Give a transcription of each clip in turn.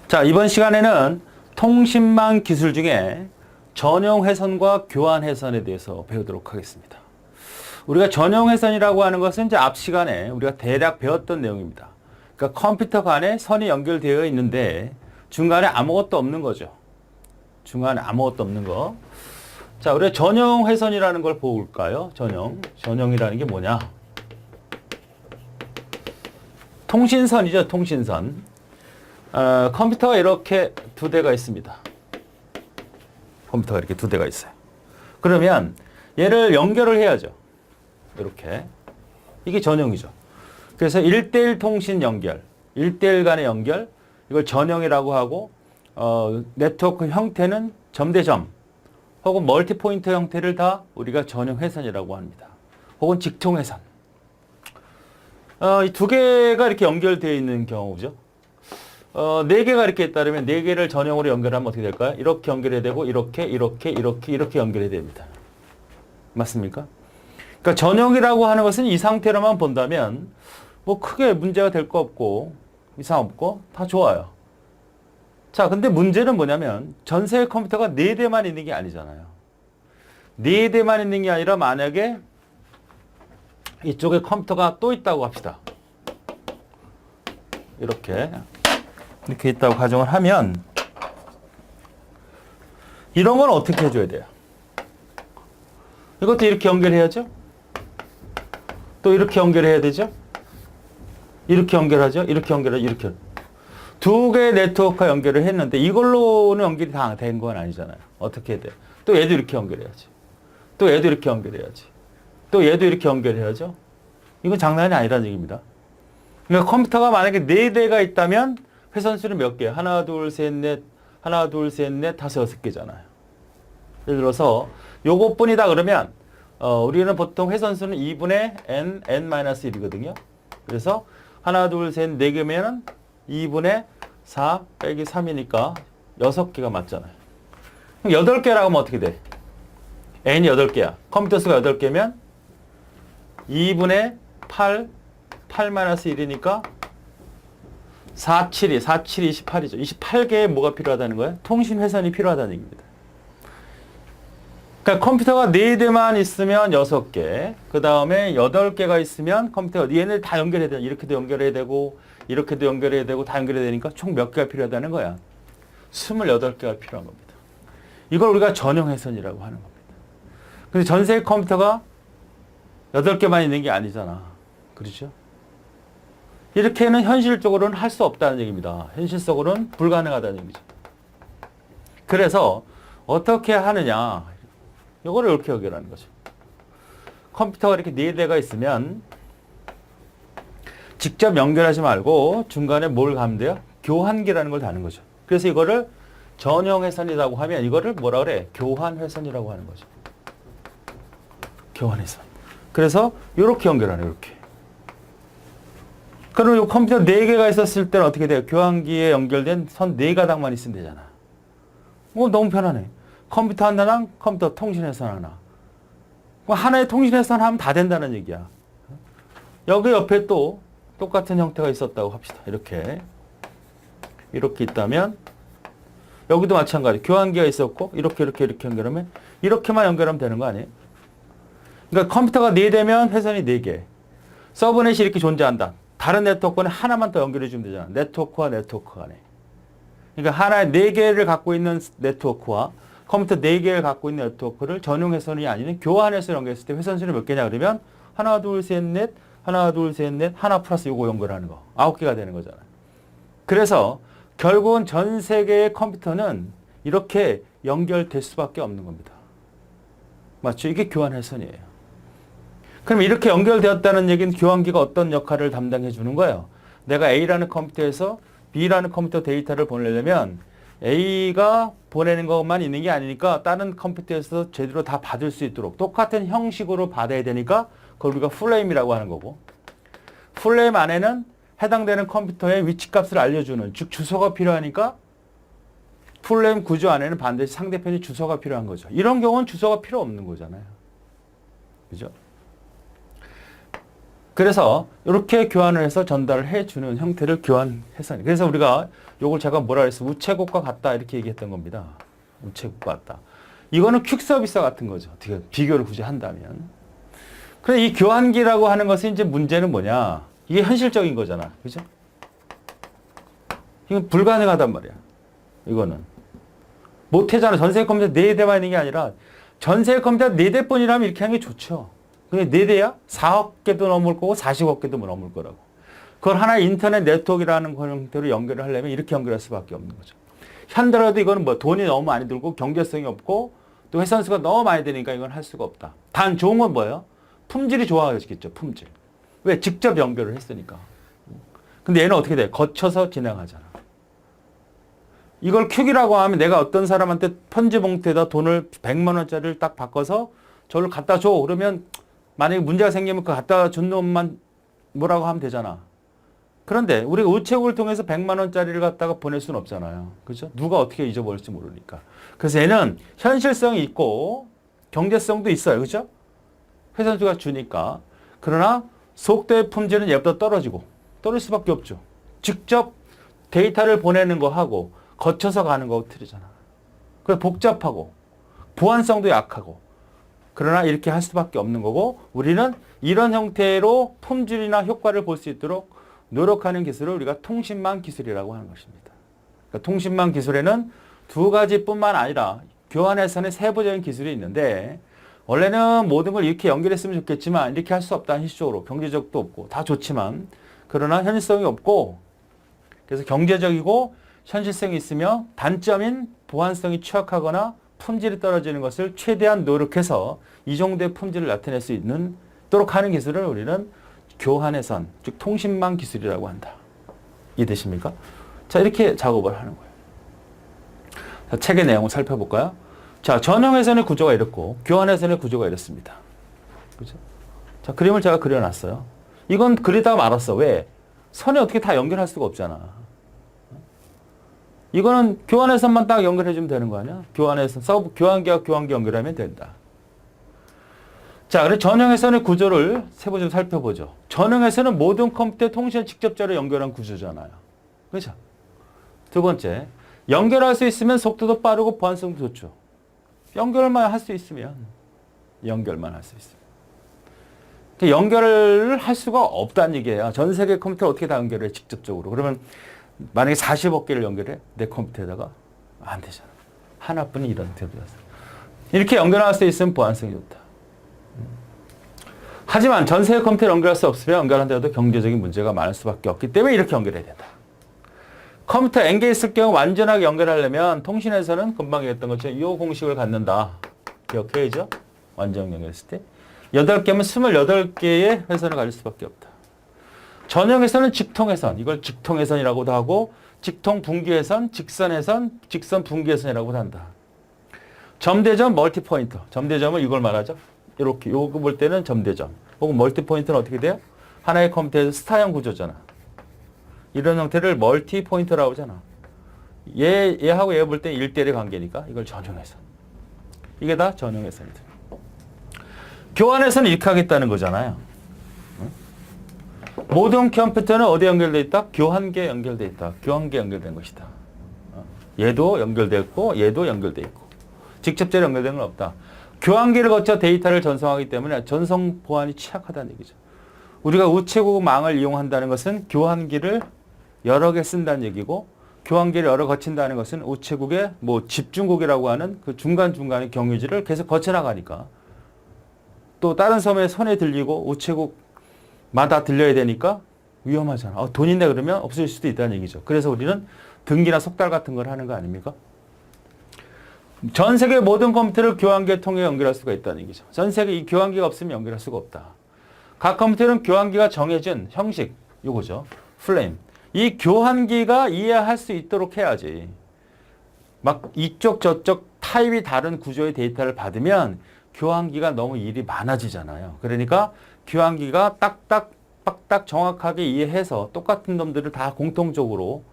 자, 이번 시간에는 통신망 기술 중에 전용 회선과 교환 회선에 대해서 배우도록 하겠습니다. 우리가 전용 회선이라고 하는 것은 이제 앞 시간에 우리가 대략 배웠던 내용입니다. 그러니까 컴퓨터 간에 선이 연결되어 있는데 중간에 아무것도 없는 거죠. 중간에 아무것도 없는 거. 자, 우리가 전용 회선이라는 걸 볼까요? 전용이라는 게 뭐냐? 통신선이죠, 통신선. 컴퓨터가 이렇게 두 대가 있습니다. 컴퓨터가 이렇게 두 대가 있어요. 그러면 얘를 연결을 해야죠. 이렇게. 이게 전용이죠. 그래서 1대1 통신 연결, 1대1 간의 연결, 이걸 전용이라고 하고, 네트워크 형태는 점대점, 혹은 멀티포인트 형태를 다 우리가 전용 회선이라고 합니다. 혹은 직통 회선. 이 두 개가 이렇게 연결되어 있는 경우죠. 네 개가 이렇게 있다면 네 개를 전용으로 연결하면 어떻게 될까요? 이렇게 연결해야 되고, 이렇게 연결해야 됩니다. 맞습니까? 그러니까 전용이라고 하는 것은 이 상태로만 본다면, 뭐 크게 문제가 될 거 없고, 이상 없고, 다 좋아요. 자, 근데 문제는 뭐냐면, 전세의 컴퓨터가 네 대만 있는 게 아니잖아요. 네 대만 있는 게 아니라 만약에 이쪽에 컴퓨터가 또 있다고 합시다. 이렇게 있다고 가정을 하면 이런 건 어떻게 해줘야 돼요? 이것도 이렇게 연결해야죠. 또 이렇게 연결해야 되죠. 이렇게 연결하죠. 이렇게 연결하죠. 이렇게. 두 개의 네트워크가 연결을 했는데 이걸로는 연결이 다 된 건 아니잖아요. 어떻게 해야 돼요? 또 얘도 이렇게 연결해야지. 또 얘도 이렇게 연결해야지. 또 얘도 이렇게 연결해야죠. 이건 장난이 아니라는 얘기입니다. 그러니까 컴퓨터가 만약에 네 대가 있다면 회선수는 몇 개예요? 하나, 둘, 셋, 넷, 다섯, 여섯 개잖아요. 예를 들어서 요것뿐이다 그러면 우리는 보통 회선수는 2분의 n-1이거든요. 그래서 하나, 둘, 셋, 네 개면은 2분의 4 빼기 3이니까 6개가 맞잖아요. 그럼 8개라고 하면 어떻게 돼? n이 8개야. 컴퓨터 수가 8개면 2분의 8 1이니까 4, 7이 28이죠. 28개의 뭐가 필요하다는 거예요? 통신 회선이 필요하다는 얘기입니다. 그러니까 컴퓨터가 4대만 있으면 6개, 그 다음에 8개가 있으면 컴퓨터가 얘네들 다 연결해야 돼. 이렇게도 연결해야 되고, 이렇게도 연결해야 되고, 다 연결해야 되니까 총 몇 개가 필요하다는 거야? 28개가 필요한 겁니다. 이걸 우리가 전용 회선이라고 하는 겁니다. 근데 전 세계 컴퓨터가 8개만 있는 게 아니잖아. 그렇죠? 이렇게는 현실적으로는 할 수 없다는 얘기입니다. 현실적으로는 불가능하다는 얘기죠. 그래서 어떻게 하느냐. 이거를 이렇게 연결하는 거죠. 컴퓨터가 이렇게 4대가 있으면 직접 연결하지 말고 중간에 뭘 가면 돼요? 교환기라는 걸 다는 거죠. 그래서 이거를 전용 회선이라고 하면 이거를 뭐라 그래? 교환 회선이라고 하는 거죠. 교환 회선. 그래서 이렇게 연결하네요. 이렇게. 그럼 이 컴퓨터 4개가 있었을 때는 어떻게 돼요? 교환기에 연결된 선 4가닥만 있으면 되잖아. 너무 편하네. 컴퓨터 하나랑 컴퓨터 통신회선 하나. 하나의 통신회선 하면 다 된다는 얘기야. 여기 옆에 또 똑같은 형태가 있었다고 합시다. 이렇게 있다면 여기도 마찬가지. 교환기가 있었고 이렇게 연결하면 이렇게만 연결하면 되는 거 아니에요? 그러니까 컴퓨터가 4대면 회선이 4개. 서브넷이 이렇게 존재한다. 다른 네트워크는 하나만 더 연결해 주면 되잖아. 네트워크와 네트워크 간에. 그러니까 하나의 4개를 갖고 있는 네트워크와 컴퓨터 4개를 갖고 있는 네트워크를 전용 회선이 아닌 교환 회선을 연결했을 때 회선수는 몇 개냐 그러면 하나, 둘, 셋, 넷, 하나 플러스 요거 연결하는 거. 9개가 되는 거잖아요. 그래서 결국은 전 세계의 컴퓨터는 이렇게 연결될 수밖에 없는 겁니다. 맞죠? 이게 교환 회선이에요. 그럼 이렇게 연결되었다는 얘기는 교환기가 어떤 역할을 담당해 주는 거예요? 내가 A라는 컴퓨터에서 B라는 컴퓨터 데이터를 보내려면 A가 보내는 것만 있는 게 아니니까 다른 컴퓨터에서 제대로 다 받을 수 있도록 똑같은 형식으로 받아야 되니까 그걸 우리가 풀네임이라고 하는 거고, 풀네임 안에는 해당되는 컴퓨터의 위치값을 알려주는, 즉 주소가 필요하니까 풀네임 구조 안에는 반드시 상대편의 주소가 필요한 거죠. 이런 경우는 주소가 필요 없는 거잖아요. 그죠? 그래서 이렇게 교환을 해서 전달을 해주는 형태를 교환 해선. 그래서 우리가 요걸 제가 뭐라 그랬어? 우체국과 같다 이렇게 얘기했던 겁니다. 우체국과 같다. 이거는 퀵 서비스 같은 거죠. 어떻게 비교를 굳이 한다면. 그래 이 교환기라고 하는 것은 이제 문제는 뭐냐? 이게 현실적인 거잖아. 그죠? 이건 불가능하단 말이야. 이거는. 못하잖아. 전세계 컴퓨터 4대만 있는 게 아니라 전세계 컴퓨터 4대뿐이라면 이렇게 하는 게 좋죠. 근데 4대야? 4억 개도 넘을 거고 40억 개도 넘을 거라고. 그걸 하나의 인터넷 네트워크라는 형태로 연결을 하려면 이렇게 연결할 수밖에 없는 거죠. 현대라도 이거는 뭐 돈이 너무 많이 들고 경제성이 없고 또 회선수가 너무 많이 되니까 이건 할 수가 없다. 단 좋은 건 뭐예요? 품질이 좋아지겠죠. 품질. 왜? 직접 연결을 했으니까. 근데 얘는 어떻게 돼? 거쳐서 진행하잖아. 이걸 퀵이라고 하면 내가 어떤 사람한테 편지 봉투에다 돈을 100만 원짜리를 딱 바꿔서 저를 갖다 줘. 그러면 만약에 문제가 생기면 그 갖다 준 놈만 뭐라고 하면 되잖아. 그런데 우리가 우체국을 통해서 100만 원짜리를 갖다가 보낼 수는 없잖아요. 그죠? 누가 어떻게 잊어버릴지 모르니까. 그래서 얘는 현실성이 있고 경제성도 있어요. 그죠? 회선수가 주니까. 그러나 속도의 품질은 얘보다 떨어지고 떨어질 수밖에 없죠. 직접 데이터를 보내는 거 하고 거쳐서 가는 거하고 틀리잖아. 그래서 복잡하고 보안성도 약하고 그러나 이렇게 할 수밖에 없는 거고 우리는 이런 형태로 품질이나 효과를 볼 수 있도록 노력하는 기술을 우리가 통신망 기술이라고 하는 것입니다. 그러니까 통신망 기술에는 두 가지뿐만 아니라 교환해서는 세부적인 기술이 있는데 원래는 모든 걸 이렇게 연결했으면 좋겠지만 이렇게 할 수 없다. 현실적으로 경제적도 없고 다 좋지만 그러나 현실성이 없고 그래서 경제적이고 현실성이 있으며 단점인 보안성이 취약하거나 품질이 떨어지는 것을 최대한 노력해서 이 정도의 품질을 나타낼 수 있도록 하는 기술을 우리는 교환해선, 즉 통신망 기술이라고 한다. 이해되십니까? 자, 이렇게 작업을 하는 거예요. 자, 책의 내용을 살펴볼까요? 자, 전형회선의 구조가 이렇고 교환회선의 구조가 이렇습니다. 그죠? 자, 그림을 제가 그려놨어요. 이건 그리다가 말았어. 왜? 선에 어떻게 다 연결할 수가 없잖아. 이거는 교환회선만 딱 연결해주면 되는 거 아니야? 교환회선, 교환기와 교환기 연결하면 된다. 자, 그래서 전형회선의 구조를 세부적으로 살펴보죠. 전형회선은 모든 컴퓨터 통신을 직접적으로 연결한 구조잖아요. 그렇죠? 두 번째, 연결할 수 있으면 속도도 빠르고 보안성도 좋죠. 연결만 할 수 있으면. 연결을 할 수가 없다는 얘기예요. 전 세계 컴퓨터를 어떻게 다 연결해, 직접적으로. 그러면 만약에 40억 개를 연결해? 내 컴퓨터에다가? 안 되잖아. 하나뿐인 이런 형태로. 이렇게 연결할 수 있으면 보안성이 좋다. 하지만 전 세계 컴퓨터를 연결할 수 없으면 연결한데도 경제적인 문제가 많을 수밖에 없기 때문에 이렇게 연결해야 된다. 컴퓨터 N개 있을 경우 완전하게 연결하려면 통신에서는 금방 얘기했던 것처럼 이 공식을 갖는다. 기억해야죠? 완전 연결했을 때. 8개면 28개의 회선을 가질 수밖에 없다. 전형회선은 직통회선, 이걸 직통회선이라고도 하고 직통 분기회선, 직선회선, 직선 분기회선이라고도 한다. 점대점, 멀티포인터. 점대점은 이걸 말하죠. 이렇게 요거 볼 때는 점대점. 혹은 멀티포인터는 어떻게 돼요? 하나의 컴퓨터에서 스타형 구조잖아. 이런 형태를 멀티포인터라고 하잖아. 얘하고 얘 볼 때 1대1의 관계니까 이걸 전형회선. 이게 다 전형회선이다. 교환회선은 이렇게 하겠다는 거잖아요. 모든 컴퓨터는 어디에 연결되어 있다? 교환기에 연결되어 있다. 교환기에 연결된 것이다. 얘도 연결되어 있고 얘도 연결되어 있고 직접적으로 연결된 건 없다. 교환기를 거쳐 데이터를 전송하기 때문에 전송 보안이 취약하다는 얘기죠. 우리가 우체국 망을 이용한다는 것은 교환기를 여러 개 쓴다는 얘기고 교환기를 여러 거친다는 것은 우체국의 뭐 집중국이라고 하는 그 중간중간의 경유지를 계속 거쳐나가니까 또 다른 섬에 손에 들리고 우체국마다 들려야 되니까 위험하잖아. 돈 있네 그러면 없어질 수도 있다는 얘기죠. 그래서 우리는 등기나 속달 같은 걸 하는 거 아닙니까? 전 세계 모든 컴퓨터를 교환기를 통해 연결할 수가 있다는 얘기죠. 전 세계 이 교환기가 없으면 연결할 수가 없다. 각 컴퓨터는 교환기가 정해진 형식, 요거죠. 플레임. 이 교환기가 이해할 수 있도록 해야지. 막 이쪽 저쪽 타입이 다른 구조의 데이터를 받으면 교환기가 너무 일이 많아지잖아요. 그러니까 교환기가 딱딱 정확하게 이해해서 똑같은 놈들을 다 공통적으로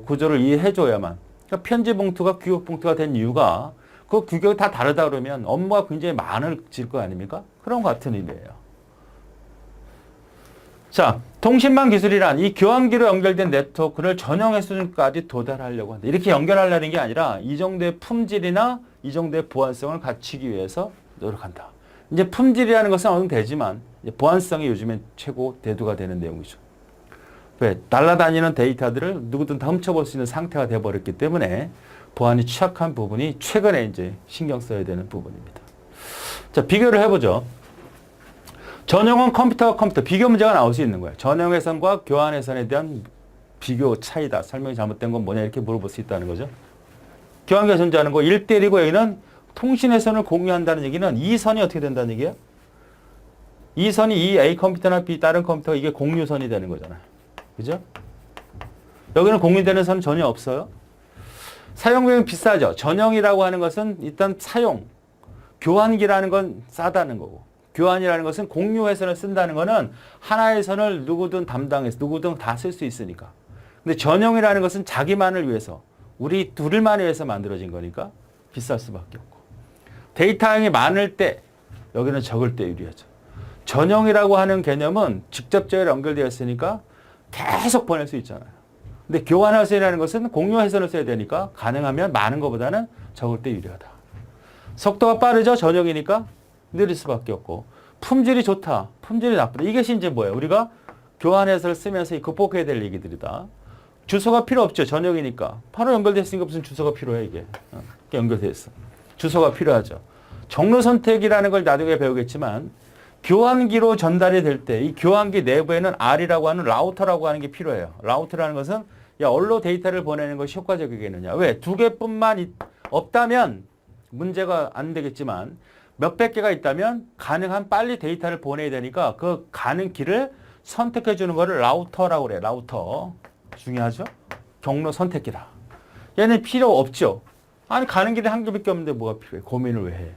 구조를 이해해줘야만. 그러니까 편지 봉투가 규격 봉투가 된 이유가 그 규격이 다 다르다 그러면 업무가 굉장히 많아질 거 아닙니까? 그런 것 같은 의미예요. 자, 통신망 기술이란 이 교환기로 연결된 네트워크를 전용의 수준까지 도달하려고 한다. 이렇게 연결하려는 게 아니라 이 정도의 품질이나 이 정도의 보안성을 갖추기 위해서 노력한다. 이제 품질이라는 것은 어느 정도 되지만 보안성이 요즘엔 최고 대두가 되는 내용이죠. 왜? 날아다니는 데이터들을 누구든 다 훔쳐볼 수 있는 상태가 되어버렸기 때문에 보안이 취약한 부분이 최근에 이제 신경 써야 되는 부분입니다. 자, 비교를 해보죠. 전용은 컴퓨터와 컴퓨터 비교 문제가 나올 수 있는 거예요. 전용 회선과 교환 회선에 대한 비교 차이다. 설명이 잘못된 건 뭐냐 이렇게 물어볼 수 있다는 거죠. 교환기가 존재하는 거 1대1이고 여기는 통신 회선을 공유한다는 얘기는 이 선이 어떻게 된다는 얘기예요? 이 선이 이 A 컴퓨터나 B 다른 컴퓨터가 이게 공유선이 되는 거잖아요. 그죠? 여기는 공유되는 선은 전혀 없어요. 사용비용 비싸죠. 전용이라고 하는 것은 일단 사용, 교환기라는 건 싸다는 거고 교환이라는 것은 공유 회선을 쓴다는 거는 하나의 선을 누구든 담당해서 누구든 다 쓸 수 있으니까. 근데 전용이라는 것은 자기만을 위해서 우리 둘만을 위해서 만들어진 거니까 비쌀 수밖에 없고 데이터량이 많을 때 여기는 적을 때 유리하죠. 전용이라고 하는 개념은 직접적으로 연결되어 있으니까 계속 보낼 수 있잖아요. 근데 교환 회선이라는 것은 공유 회선을 써야 되니까 가능하면 많은 것보다는 적을 때 유리하다. 속도가 빠르죠. 전용이니까 느릴 수밖에 없고 품질이 좋다. 품질이 나쁘다. 이것이 이제 뭐예요? 우리가 교환 회선을 쓰면서 극복해야 될 얘기들이다. 주소가 필요 없죠. 전용이니까. 바로 연결됐으니까 무슨 주소가 필요해 이게. 연결돼 있어. 주소가 필요하죠. 종로 선택이라는 걸 나중에 배우겠지만 교환기로 전달이 될 때 이 교환기 내부에는 R이라고 하는 라우터라고 하는 게 필요해요. 라우터라는 것은 어디로 데이터를 보내는 것이 효과적이겠느냐. 왜? 두 개뿐만 없다면 문제가 안 되겠지만 몇백 개가 있다면 가능한 빨리 데이터를 보내야 되니까 그 가는 길을 선택해 주는 거를 라우터라고 그래요. 라우터. 중요하죠? 경로 선택기다. 얘는 필요 없죠. 아니 가는 길이 한 개밖에 없는데 뭐가 필요해. 고민을 왜 해.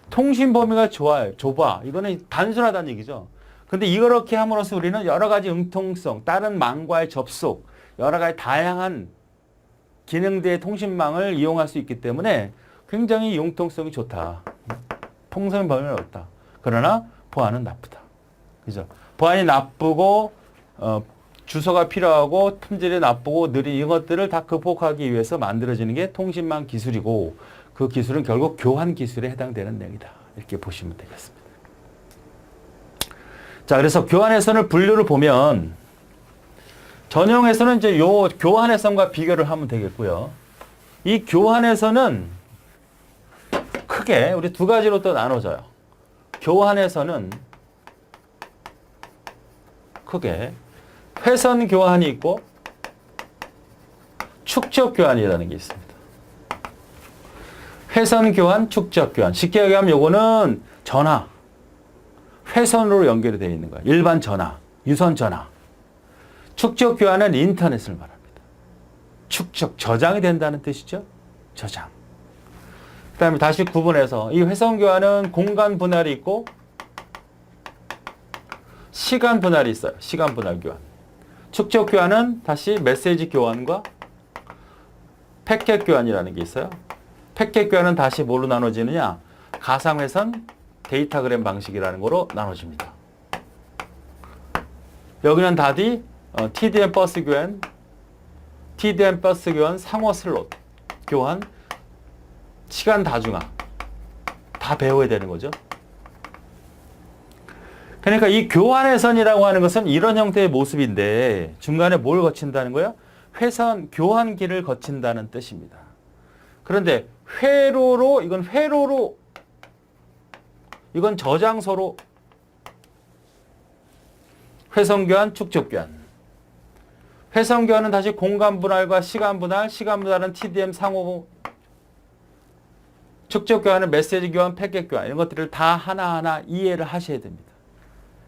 통신 범위가 좁아. 이거는 단순하다는 얘기죠. 근데 이렇게 함으로써 우리는 여러 가지 응통성, 다른 망과의 접속, 여러 가지 다양한 기능들의 통신망을 이용할 수 있기 때문에 굉장히 융통성이 좋다. 통신 범위는 없다. 그러나 보안은 나쁘다. 그죠? 보안이 나쁘고 주소가 필요하고 품질이 나쁘고 느린 이것들을 다 극복하기 위해서 만들어지는 게 통신망 기술이고 그 기술은 결국 교환 기술에 해당되는 내용이다. 이렇게 보시면 되겠습니다. 자, 그래서 교환 회선을 분류를 보면 전용 회선은 이제 요 교환 회선과 비교를 하면 되겠고요. 이 교환 회선은 크게 우리 두 가지로 또 나눠져요. 교환 회선은 크게 회선 교환이 있고 축적 교환이라는 게 있습니다. 회선 교환, 축적 교환. 쉽게 얘기하면 요거는 전화, 회선으로 연결이 되어 있는 거예요. 일반 전화, 유선 전화. 축적 교환은 인터넷을 말합니다. 축적, 저장이 된다는 뜻이죠. 저장. 그 다음에 다시 구분해서 이 회선 교환은 공간 분할이 있고 시간 분할이 있어요. 시간 분할 교환. 축적 교환은 다시 메시지 교환과 패켓 교환이라는 게 있어요. 패켓 교환은 다시 뭘로 나눠지느냐? 가상회선 데이터그램 방식이라는 거로 나눠집니다. 여기는 다디 TDM 버스 교환, TDM 버스 교환, 상호 슬롯 교환, 시간 다중화 다 배워야 되는 거죠. 그러니까 이 교환회선이라고 하는 것은 이런 형태의 모습인데 중간에 뭘 거친다는 거야? 회선, 교환기를 거친다는 뜻입니다. 그런데 회로로, 이건 저장소로 회선교환, 축적교환. 회선교환은 다시 공간 분할과 시간 분할, 시간 분할은 TDM 상호, 축적교환은 메시지 교환, 패켓 교환 이런 것들을 다 하나하나 이해를 하셔야 됩니다.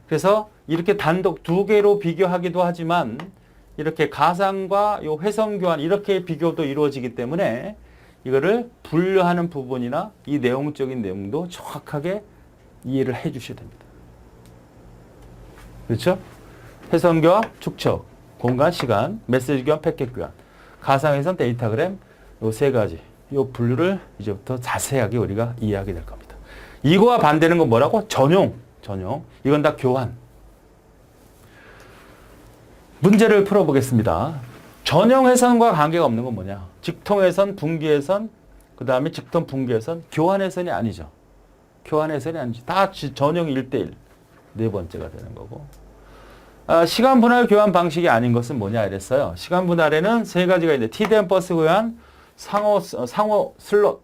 그래서 이렇게 단독 두 개로 비교하기도 하지만 이렇게 가상과 요 회선 교환 이렇게 비교도 이루어지기 때문에 이거를 분류하는 부분이나 이 내용적인 내용도 정확하게 이해를 해 주셔야 됩니다. 그렇죠? 회선 교환, 축적, 공간, 시간, 메시지 교환, 패켓 교환, 가상회선, 데이터그램 요 세 가지 요 분류를 이제부터 자세하게 우리가 이해하게 될 겁니다. 이거와 반대는 건 뭐라고? 전용. 이건 다 교환. 문제를 풀어보겠습니다. 전형회선과 관계가 없는 건 뭐냐? 직통회선, 분기회선, 그 다음에 직통 분기회선, 교환회선이 아니죠. 교환회선이 아니죠. 다 전형 1대1. 네 번째가 되는 거고. 시간 분할 교환 방식이 아닌 것은 뭐냐 이랬어요. 시간 분할에는 세 가지가 있는데 T된 버스 교환, 상호 슬롯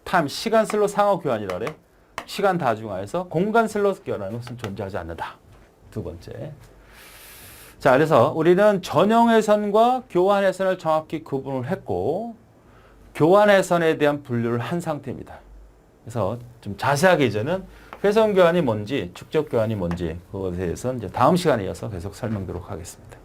타임, 시간 슬롯 상호 교환이라 그래. 시간 다중화해서 공간 슬롯 교환하는 것은 존재하지 않는다. 두 번째. 자, 그래서 우리는 전형회선과 교환회선을 정확히 구분을 했고 교환회선에 대한 분류를 한 상태입니다. 그래서 좀 자세하게 이제는 회선 교환이 뭔지, 축적 교환이 뭔지 그것에 대해서는 이제 다음 시간에 이어서 계속 설명드리도록 하겠습니다.